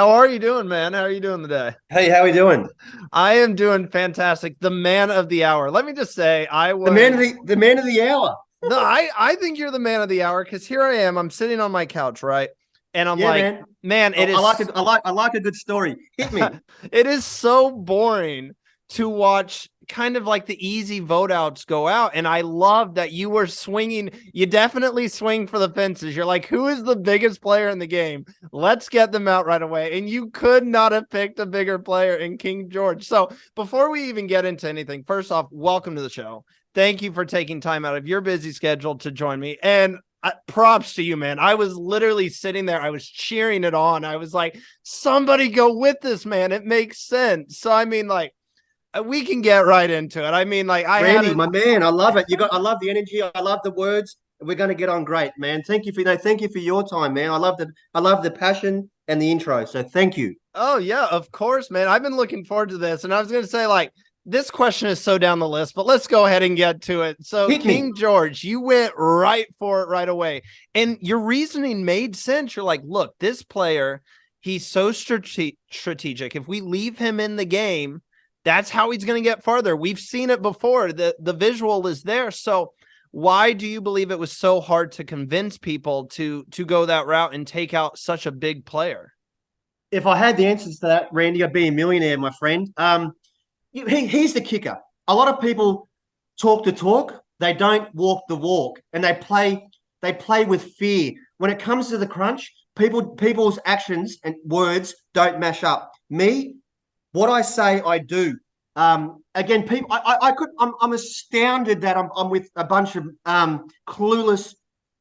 How are you doing, man? How are you doing today? Hey, how we doing? I am doing fantastic. The man of the hour. Let me just say, The man of the hour. no, I think you're the man of the hour because here I am. I'm sitting on my couch, right? And I'm Yeah, like, man. man, I, I like it. I like a good story. Hit me. it is so boring to watch kind of like the easy vote outs go out. And I love that you were swinging. You definitely swing for the fences. You're like, who is the biggest player in the game? Let's get them out right away. And you could not have picked a bigger player in King George. So before we even get into anything, first off, welcome to the show. Thank you for taking time out of your busy schedule to join me. And props to you, man. I was literally sitting there. I was cheering it on. I was like, somebody go with this, man. It makes sense. So, I mean, like, we can get right into it. I mean, like, I had Randy, it. my man. I love it. I love the energy. I love the words. We're going to get on great, man. Thank you for your time, man. I love the passion and the intro. So thank you. Oh, yeah, of course, man. I've been looking forward to this. And I was going to say, like, this question is so down the list, but let's go ahead and get to it. So, Hit me. King George, you went right for it right away. And your reasoning made sense. You're like, look, this player, he's so strategic. If we leave him in the game, that's how he's going to get farther. We've seen it before. The visual is there. So, why do you believe it was so hard to convince people to go that route and take out such a big player? If I had the answers to that, Randy, I'd be a millionaire, my friend. Here's the kicker. A lot of people talk the talk, they don't walk the walk, and they play with fear. When it comes to the crunch, people's actions and words don't mash up. Me, what I say, I do. Again, people, I'm astounded that I'm with a bunch of clueless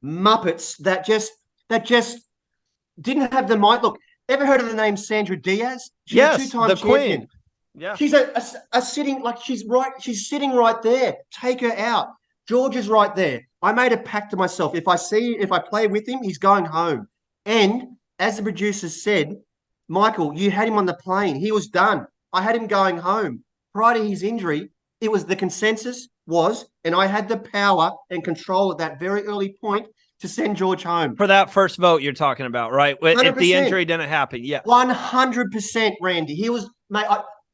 muppets that just didn't have the mind. Look, ever heard of the name Sandra Diaz? She's a Yes, two-time the champion. queen. Yeah. She's a sitting like she's sitting right there. Take her out. George is right there. I made a pact to myself. If I play with him, he's going home. And as the producers said, Michael, you had him on the plane. He was done. I had him going home. Prior to his injury, it was the consensus was, and I had the power and control at that very early point to send George home. For that first vote you're talking about, right? If the 100%. injury didn't happen. Yes. 100%, Randy. He was, mate,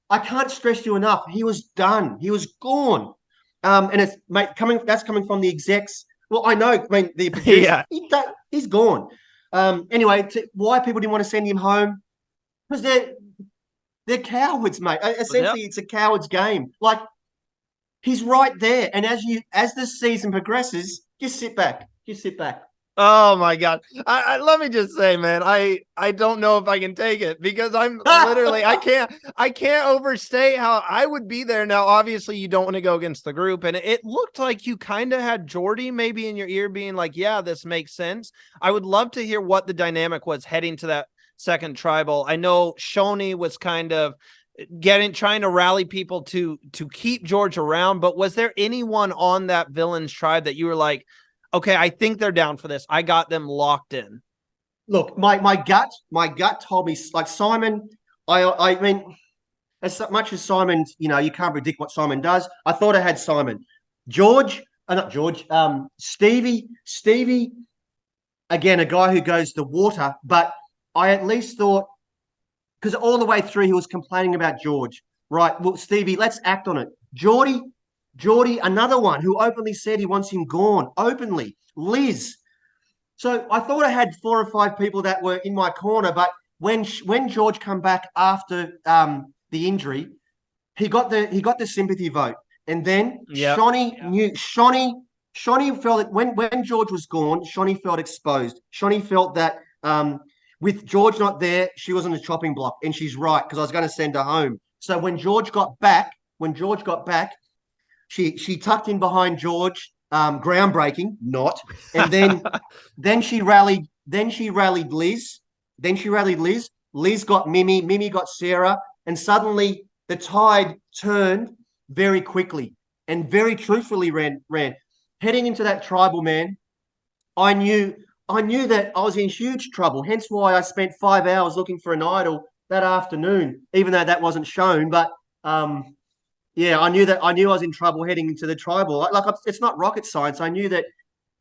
I can't stress you enough. He was done. He was gone. And it's, mate, that's coming from the execs. Well, I know, I mean, the producers, Yeah. he's gone. Anyway, why people didn't want to send him home? Because they're cowards, mate. Yep. Essentially, it's a coward's game. Like, he's right there. And as the season progresses, just sit back. Just sit back. Oh my God. Let me just say, man, I don't know if I can take it because I'm literally I can't overstate how I would be there. Now, obviously, you don't want to go against the group, and it looked like you kind of had Jordy maybe in your ear being like, yeah, this makes sense. I would love to hear what the dynamic was heading to that second tribal. I know Shoney was kind of trying to rally people to keep George around, but was there anyone on that villain's tribe that you were like, okay, I think they're down for this. I got them locked in. Look, my gut told me, like, Simon. I mean, as much as Simon, you can't predict what Simon does. I thought I had Simon. George, not George. Stevie, again, a guy who goes the water. But I at least thought, because all the way through he was complaining about George. Right. Well, Stevie, let's act on it. Geordie, another one who openly said he wants him gone openly. Liz. So I thought I had 4 or 5 people that were in my corner, but when George come back after the injury, he got the sympathy vote, and then Yeah. Shawnee felt that when George was gone, Shawnee felt exposed. Shawnee felt that with George not there, she was on the chopping block, and she's right because I was going to send her home. So when George got back, she tucked in behind George, groundbreaking, not, and then she rallied. Then she rallied Liz. Liz got Mimi. Mimi got Sarah, and suddenly the tide turned very quickly and very truthfully. Ran heading into that tribal, man. I knew that I was in huge trouble. Hence why I spent 5 hours looking for an idol that afternoon, even though that wasn't shown. But yeah, I knew I was in trouble heading into the tribal. It's not rocket science. I knew that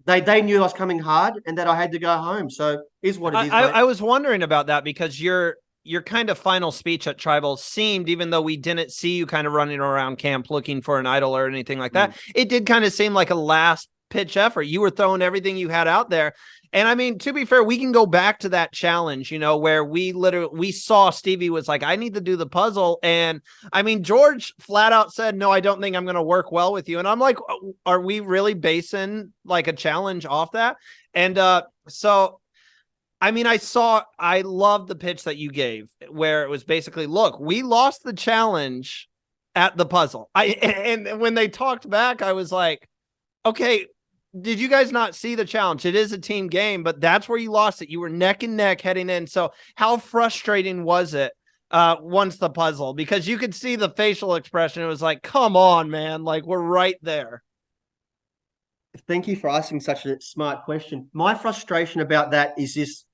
they knew I was coming hard and that I had to go home. So is what it I, is, I mate. I was wondering about that because your kind of final speech at Tribal seemed, even though we didn't see you kind of running around camp looking for an idol or anything like that, it did kind of seem like a last pitch effort. You were throwing everything you had out there. And I mean, to be fair, we can go back to that challenge, where we saw Stevie was like, I need to do the puzzle. And I mean, George flat out said, no, I don't think I'm going to work well with you. And I'm like, are we really basing like a challenge off that? And so I mean, I love the pitch that you gave where it was basically, look, we lost the challenge at the puzzle. And when they talked back, I was like, okay, did you guys not see the challenge? It is a team game, but that's where you lost it. You were neck and neck heading in. So how frustrating was it once the puzzle? Because you could see the facial expression. It was like, come on, man. Like, we're right there. Thank you for asking such a smart question. My frustration about that is just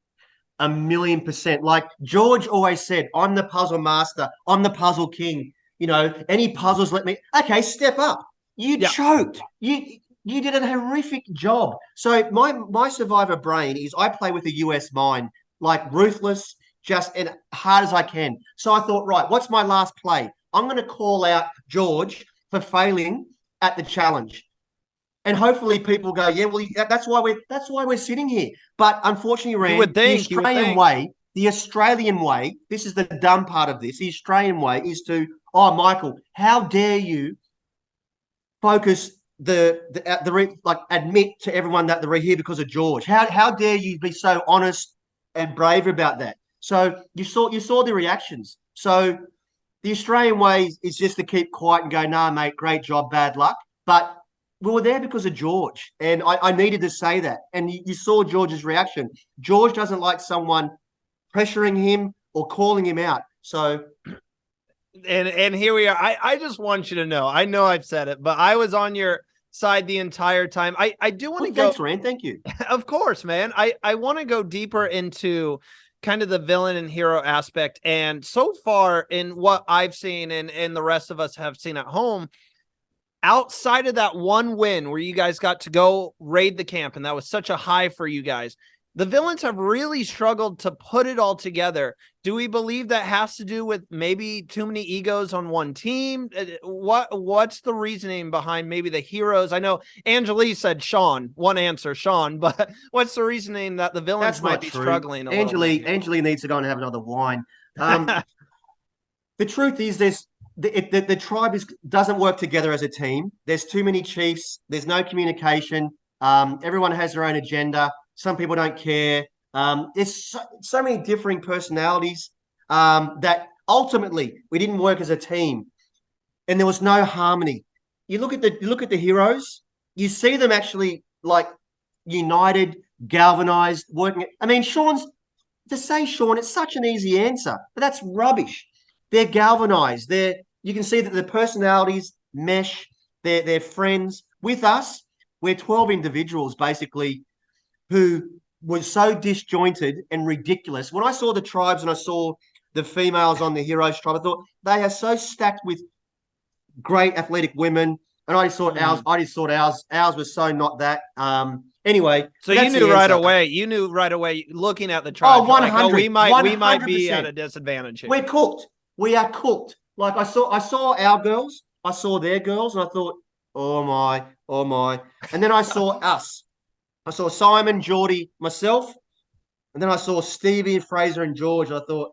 1,000,000%. Like George always said, I'm the puzzle master. I'm the puzzle king. Any puzzles, let me. Okay, step up. You choked. You did a horrific job. So my survivor brain is I play with a US mind, like ruthless, just and hard as I can. So I thought, right, what's my last play? I'm going to call out George for failing at the challenge. And hopefully people go, yeah, well, that's why we're sitting here. But unfortunately, Rand, the Australian way, this is the dumb part of this. The Australian way is to, oh, Michael, how dare you focus admit to everyone that they're here because of George. How dare you be so honest and brave about that? So you saw the reactions. So the Australian way is just to keep quiet and go, nah, mate, great job, bad luck. But we were there because of George, and I needed to say that. And you saw George's reaction. George doesn't like someone pressuring him or calling him out. So and here we are. I just want you to know, I know I've said it, but I was on your side the entire time. I do want to go. Thanks, Rand. Thank you. Of course, man. I want to go deeper into kind of the villain and hero aspect. And so far in what I've seen and the rest of us have seen at home, outside of that one win where you guys got to go raid the camp, and that was such a high for you guys, the villains have really struggled to put it all together. Do we believe that has to do with maybe too many egos on one team? What's the reasoning behind maybe the heroes? I know Angelique said Sean, one answer, Sean, but what's the reasoning that the villains might be struggling a little bit? Angelique needs to go and have another wine. The truth is the tribe doesn't work together as a team. There's too many chiefs. There's no communication. Everyone has their own agenda. Some people don't care. There's so many differing personalities that ultimately we didn't work as a team, and there was no harmony. You look at the heroes. You see them actually like united, galvanized, working. I mean, Sean, it's such an easy answer, but that's rubbish. They're galvanized. You can see that the personalities mesh. They're friends. With us, we're 12 individuals basically who was so disjointed and ridiculous. When I saw the tribes and I saw the females on the heroes tribe, I thought they are so stacked with great athletic women. And I just thought ours was so not that. Anyway, so you knew right away. You knew right away looking at the tribe. Oh, 100. Like, we might be at a disadvantage here. We're cooked. We are cooked. Like I saw our girls, I saw their girls, and I thought, oh my. And then I saw us. I saw Simon, Geordie, myself, and then I saw Stevie, Fraser, and George. I thought,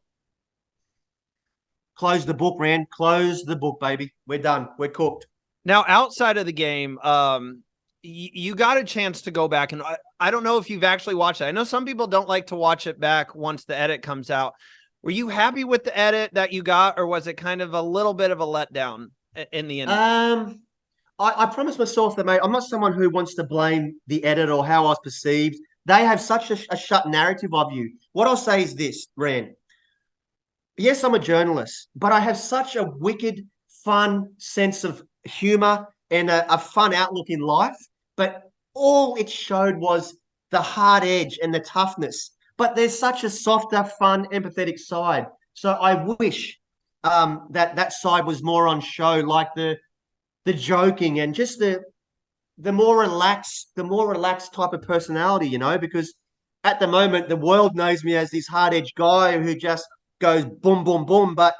close the book, Rand. Close the book, baby. We're done. We're cooked. Now, outside of the game, you got a chance to go back, and I don't know if you've actually watched it. I know some people don't like to watch it back once the edit comes out. Were you happy with the edit that you got, or was it kind of a little bit of a letdown in the end? I promised myself that, mate, I'm not someone who wants to blame the edit or how I was perceived. They have such a shut narrative of you. What I'll say is this, Rand. Yes, I'm a journalist, but I have such a wicked, fun sense of humor and a fun outlook in life. But all it showed was the hard edge and the toughness. But there's such a softer, fun, empathetic side. So I wish that side was more on show, like the joking and just the more relaxed type of personality, because at the moment the world knows me as this hard-edged guy who just goes boom, boom, boom. But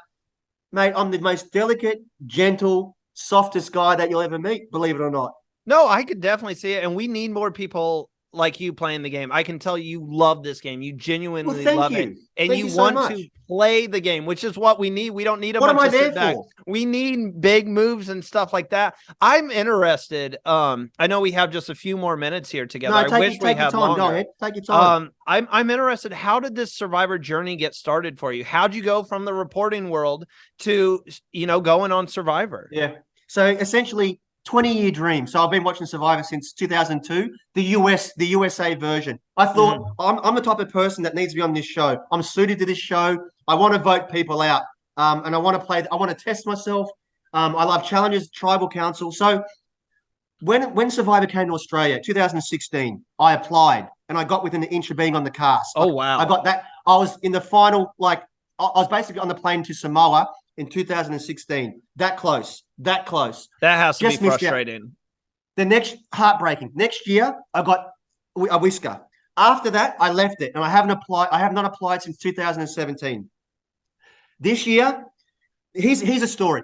mate, I'm the most delicate, gentle, softest guy that you'll ever meet, believe it or not. No, I could definitely see it. And we need more people like you playing the game. I can tell you love this game. You Well, genuinely thank love you. it. And Thank you you so want much. to play the game, which is what we need. We don't need a What am bunch I of there sit back. for? We need big moves and stuff like that. I'm interested. I know we have just a few more minutes here together. No, I wish we take your had time. longer. Go ahead. Take your time. I'm interested. How did this Survivor journey get started for you? How'd you go from the reporting world to, going on Survivor? Yeah. So essentially, 20-year dream. So I've been watching Survivor since 2002, the USA version. I thought I'm the type of person that needs to be on this show. I'm suited to this show. I want to vote people out, and I want to play. I want to test myself. I love challenges, tribal council. So when Survivor came to Australia, 2016, I applied and I got within an inch of being on the cast. Oh wow! I got that. I was in the final. I was basically on the plane to Samoa in 2016. That close. That close. That has to Just be frustrating. The next heartbreaking. Next year, I got a whisker. After that, I left it and I haven't applied. I have not applied since 2017. This year, here's a story,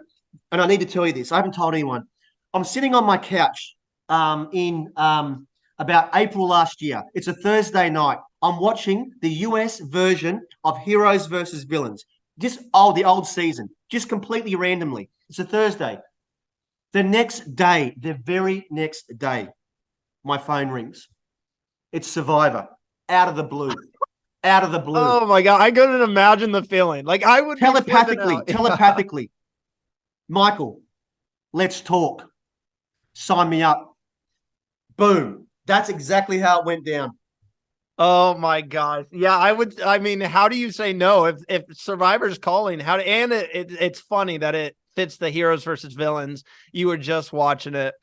and I need to tell you this. I haven't told anyone. I'm sitting on my couch in about April last year. It's a Thursday night. I'm watching the US version of Heroes versus Villains. Just the old season, just completely randomly. It's a Thursday. The next day, the very next day, my phone rings. It's Survivor. Out of the blue. Out of the blue. Oh my God. I couldn't imagine the feeling. Like I would telepathically. Michael, let's talk. Sign me up. Boom. That's exactly how it went down. Oh my gosh. Yeah, I mean, how do you say no if Survivor's calling? It's funny that it fits the heroes versus villains. You were just watching it.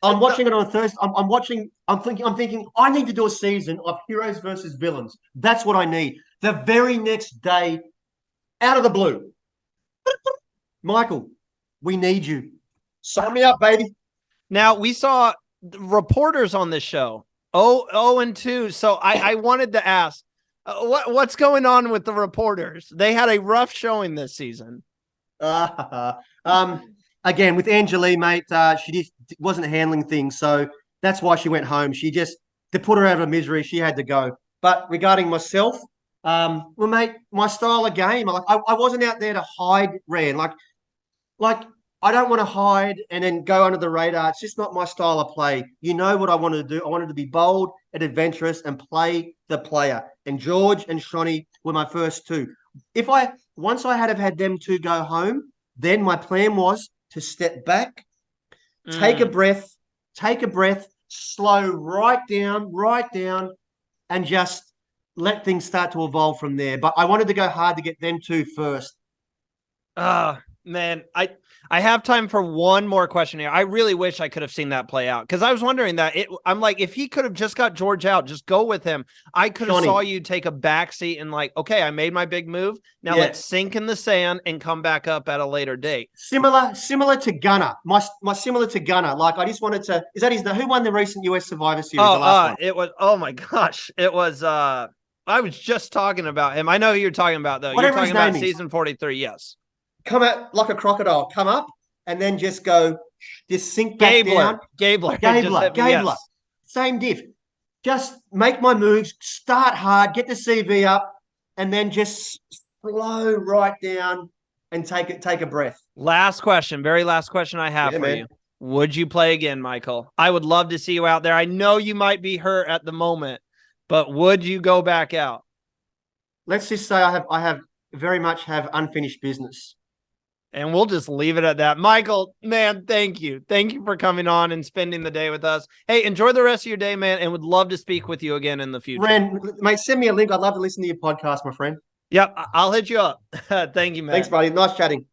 I'm watching it on a Thursday. I'm thinking I need to do a season of heroes versus villains. That's what I need. The very next day, out of the blue. Michael, we need you. Sign me up, baby. Now we saw reporters on this show. 0-2. So I wanted to ask, what's going on with the reporters? They had a rough showing this season. Again, with Angelie, mate, she just wasn't handling things, so that's why she went home. She just, to put her out of her misery, she had to go. But regarding myself, well, mate, my style of game, I wasn't out there to hide, Rand. Like I don't want to hide and then go under the radar. It's just not my style of play. You know what I wanted to do? I wanted to be bold and adventurous and play the player. And George and Shonny were my first two. Once I had them two go home, then my plan was to step back, take a breath, slow right down, and just let things start to evolve from there. But I wanted to go hard to get them two first. Man, I have time for one more question here. I really wish I could have seen that play out because I was wondering that. I'm like, if he could have just got George out, just go with him. I could have saw you take a backseat and like, okay, I made my big move. Now let's sink in the sand and come back up at a later date. Similar to Gunner. My similar to Gunner. Like I just wanted to. Is that who won the recent US Survivor Series? The last one? It was. Oh my gosh, it was. I was just talking about him. I know who you're talking about though. Whatever you're talking about season 43. Yes. Come out like a crocodile. Come up and then just sink back down. Gabler. Yes. Same diff. Just make my moves, start hard, get the CV up, and then just slow right down and take a breath. Last question, very last question I have for you. Would you play again, Michael? I would love to see you out there. I know you might be hurt at the moment, but would you go back out? Let's just say I have very much have unfinished business. And we'll just leave it at that. Michael, man, thank you. Thank you for coming on and spending the day with us. Hey, enjoy the rest of your day, man, and would love to speak with you again in the future. Ren, mate, send me a link. I'd love to listen to your podcast, my friend. Yep, I'll hit you up. Thank you, man. Thanks, buddy. Nice chatting.